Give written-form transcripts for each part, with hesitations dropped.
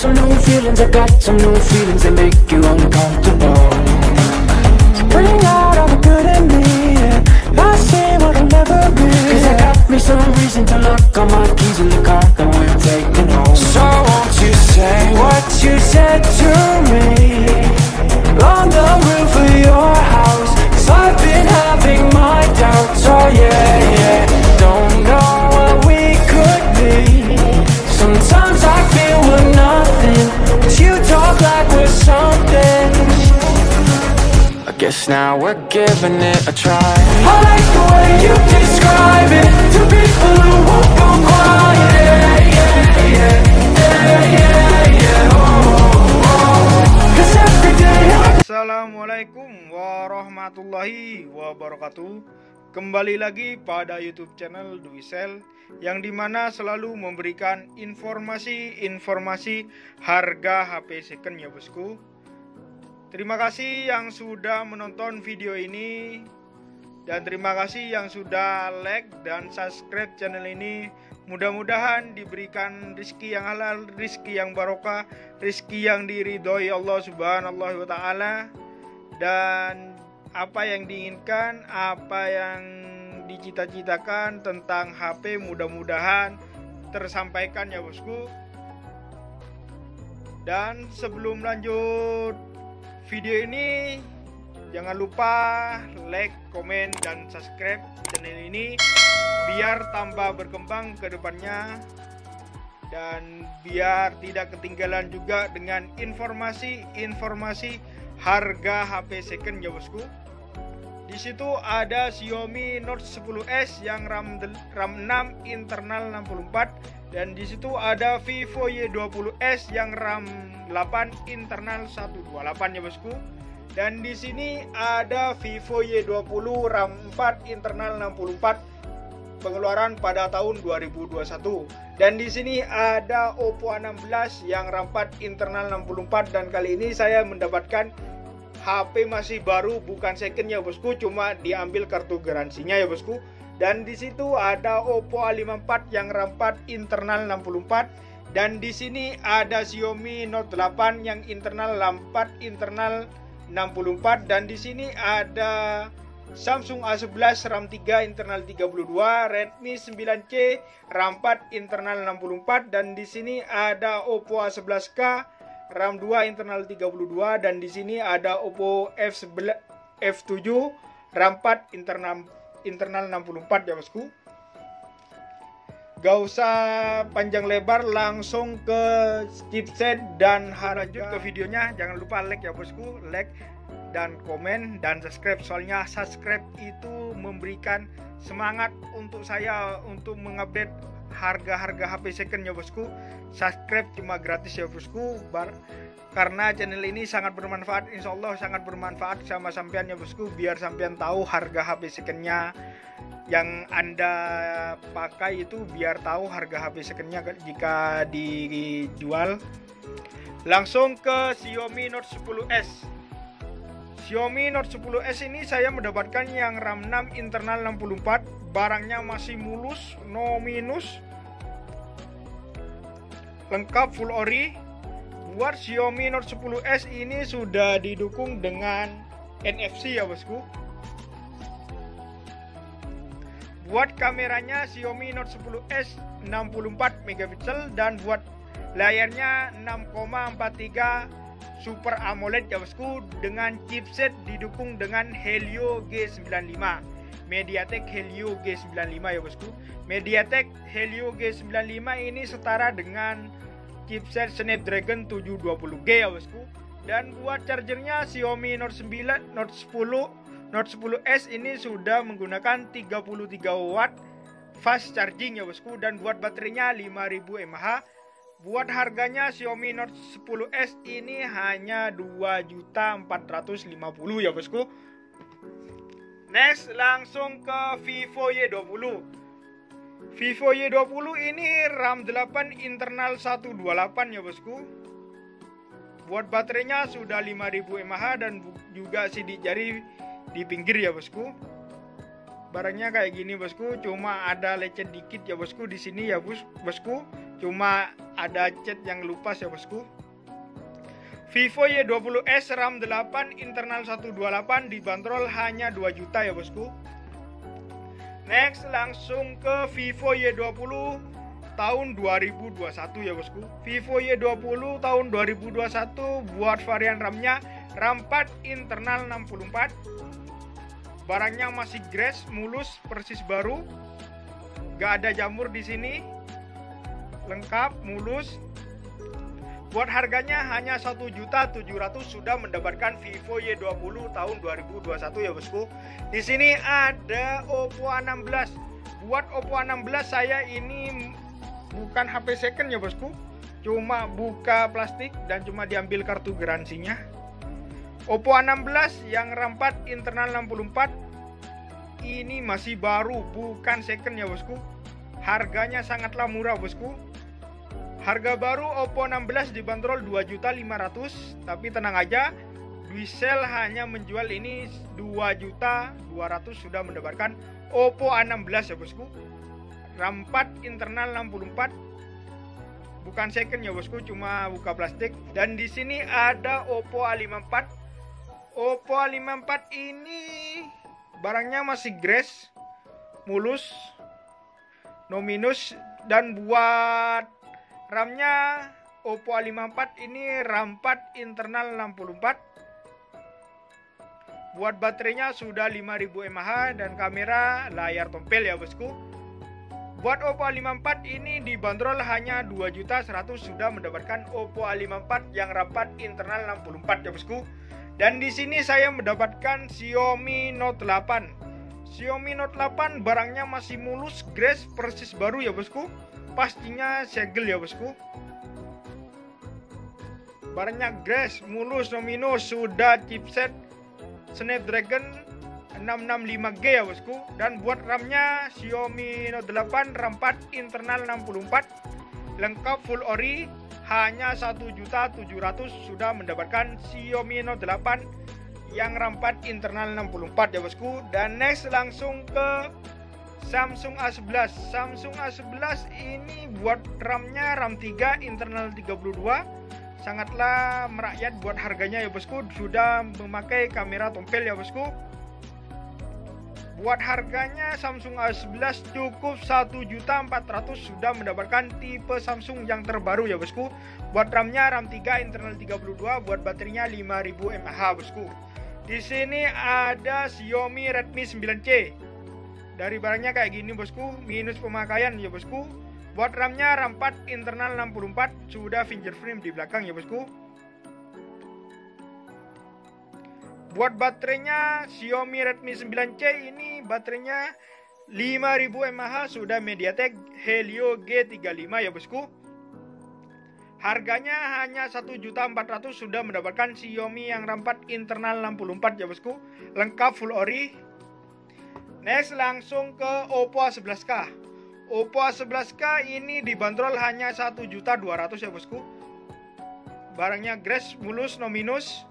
some new feelings, I got some new feelings that make you uncomfortable. So bring out all the good in me, yeah. I see what I'll never be. Cause I got me some reason to look on my keys in the car that we're taking home. So won't you say what you said to me on the roof of your house? Cause I've been having my doubts, oh yeah, yeah. Don't know what we could be. Sometimes I feel we're nothing, but you talk like we're something. I guess now we're giving it a try. I like the way you describe it to people who won't go quiet. Yeah, yeah, yeah, yeah, yeah, oh, oh. 'Cause every day Assalamualaikum warahmatullahi wabarakatuh. Kembali lagi pada YouTube channel Duisel, yang dimana selalu memberikan informasi harga HP second ya bosku. Terima kasih yang sudah menonton video ini, dan terima kasih yang sudah like dan subscribe channel ini. Mudah-mudahan diberikan rezeki yang halal, rezeki yang barokah, rezeki yang diridhoi Allah Subhanahu wa Ta'ala, dan apa yang diinginkan, apa yang dicita-citakan tentang HP mudah-mudahan tersampaikan ya bosku. Dan sebelum lanjut video ini, jangan lupa like, komen, dan subscribe channel ini biar tambah berkembang ke depannya, dan biar tidak ketinggalan juga dengan informasi harga HP second ya bosku. Di situ ada Xiaomi Note 10s yang RAM 6 internal 64, dan di situ ada Vivo Y20s yang RAM 8 internal 128 ya bosku. Dan di sini ada Vivo Y20 RAM 4 internal 64 pengeluaran pada tahun 2021. Dan di sini ada Oppo A16 yang RAM 4 internal 64, dan kali ini saya mendapatkan HP masih baru, bukan second ya bosku, cuma diambil kartu garansinya ya bosku. Dan di situ ada Oppo A54 yang RAM 4 internal 64, dan di sini ada Xiaomi Note 8 yang internal RAM 4 internal 64, dan di sini ada Samsung A11 RAM 3 internal 32, Redmi 9C RAM 4 internal 64, dan di sini ada Oppo A11K RAM 2 internal 32, dan di sini ada Oppo F7 RAM 4 internal 64 ya bosku. Gak usah panjang lebar, langsung ke chipset dan lanjut ke videonya. Jangan lupa like ya bosku, like dan komen dan subscribe, soalnya subscribe itu memberikan semangat untuk saya untuk mengupdate harga-harga HP second ya bosku. Subscribe cuma gratis ya bosku, karena channel ini sangat bermanfaat, insya Allah sangat bermanfaat sama sampean ya bosku, biar sampean tahu harga HP secondnya yang anda pakai itu, biar tahu harga HP secondnya jika dijual. Langsung ke Xiaomi Note 10s. Xiaomi Note 10s ini saya mendapatkan yang RAM 6 internal 64, barangnya masih mulus, no minus, lengkap full ori. Buat Xiaomi Note 10s ini sudah didukung dengan NFC ya bosku. Buat kameranya Xiaomi Note 10s 64 megapiksel, dan buat layarnya 6,43 Super AMOLED ya bosku, dengan chipset didukung dengan Helio G95, MediaTek Helio G95 ya bosku. MediaTek Helio G95 ini setara dengan chipset Snapdragon 720G ya bosku. Dan buat chargernya Xiaomi Note 10 Note 10s ini sudah menggunakan 33 watt fast charging ya bosku, dan buat baterainya 5000 mAh. Buat harganya Xiaomi Note 10s ini hanya 2.450.000 ya bosku. Next, langsung ke Vivo Y20. Vivo Y20 ini RAM 8 internal 128 ya bosku. Buat baterainya sudah 5000 mAh dan juga sidik jari di pinggir ya bosku. Barangnya kayak gini bosku, cuma ada lecet dikit ya bosku di sini ya bosku. Cuma ada cat yang lupas ya bosku. Vivo Y20s RAM 8 internal 128 dibanderol hanya 2 juta ya bosku. Next langsung ke Vivo Y20 tahun 2021 ya bosku. Vivo Y20 tahun 2021 buat varian RAM-nya RAM 4 internal 64. Barangnya masih grace, mulus, persis baru. Gak ada jamur di sini. Lengkap, mulus. Buat harganya hanya 1.700.000 sudah mendapatkan Vivo Y20 tahun 2021 ya bosku. Di sini ada Oppo A16. Buat Oppo A16 saya ini bukan HP second ya bosku. Cuma buka plastik dan cuma diambil kartu garansinya. Oppo A16 yang RAM 4 internal 64 ini masih baru, bukan second ya bosku. Harganya sangatlah murah bosku. Harga baru Oppo 16 dibanderol 2.500.000, tapi tenang aja, Duisel hanya menjual ini 2.200.000 sudah mendapatkan Oppo A16 ya bosku. RAM 4 internal 64, bukan second ya bosku, cuma buka plastik. Dan di sini ada Oppo A54. Oppo A54 ini barangnya masih grace, mulus, no minus. Dan buat RAM-nya Oppo A54 ini RAM 4 internal 64. Buat baterainya sudah 5000 mAh dan kamera layar tompel ya bosku. Buat Oppo A54 ini dibanderol hanya 2.100.000 sudah mendapatkan Oppo A54 yang RAM 4 internal 64 ya bosku. Dan di sini saya mendapatkan Xiaomi Note 8. Xiaomi Note 8 barangnya masih mulus, grace, persis baru ya bosku. Pastinya segel ya bosku. Barangnya grace, mulus, no minus, sudah chipset Snapdragon 665G ya bosku. Dan buat RAM-nya Xiaomi Note 8 RAM 4 internal 64, lengkap full ori, hanya 1.700.000 sudah mendapatkan Xiaomi Note 8 yang RAM 4 internal 64 ya bosku. Dan next langsung ke Samsung A11. Samsung A11 ini buat RAM-nya RAM 3 internal 32, sangatlah merakyat buat harganya ya bosku. Sudah memakai kamera tompel ya bosku. Buat harganya Samsung A11 cukup 1.400.000 sudah mendapatkan tipe Samsung yang terbaru ya bosku. Buat RAM-nya RAM 3 internal 32, buat baterainya 5000 mAh bosku. Di sini ada Xiaomi Redmi 9C. Dari barangnya kayak gini bosku, minus pemakaian ya bosku. Buat RAM-nya RAM 4 internal 64, sudah fingerprint di belakang ya bosku. Buat baterainya Xiaomi Redmi 9C ini baterainya 5000 mAh, sudah MediaTek Helio G35 ya bosku. Harganya hanya 1.400.000 sudah mendapatkan Xiaomi yang RAM 4 internal 64 ya bosku. Lengkap full ori. Next langsung ke Oppo A11K. Oppo A11K ini dibanderol hanya 1.200.000 ya bosku. Barangnya grace, mulus, no minus,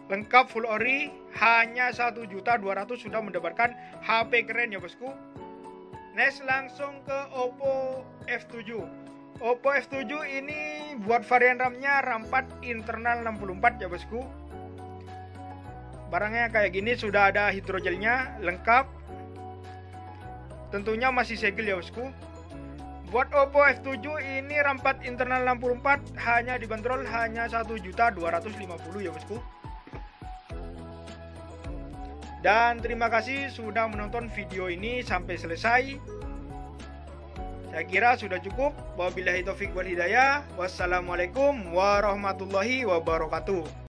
lengkap full ori, hanya 1.200.000 sudah mendapatkan HP keren ya bosku. Next langsung ke Oppo F7. Oppo F7 ini buat varian RAM-nya RAM 4 internal 64 ya bosku. Barangnya kayak gini, sudah ada hidrogelnya, lengkap. Tentunya masih segel ya bosku. Buat Oppo F7 ini RAM 4 internal 64 hanya dibanderol hanya 1.250.000 ya bosku. Dan terima kasih sudah menonton video ini sampai selesai. Saya kira sudah cukup. Wabillahi taufik wal hidayah. Wassalamualaikum warahmatullahi wabarakatuh.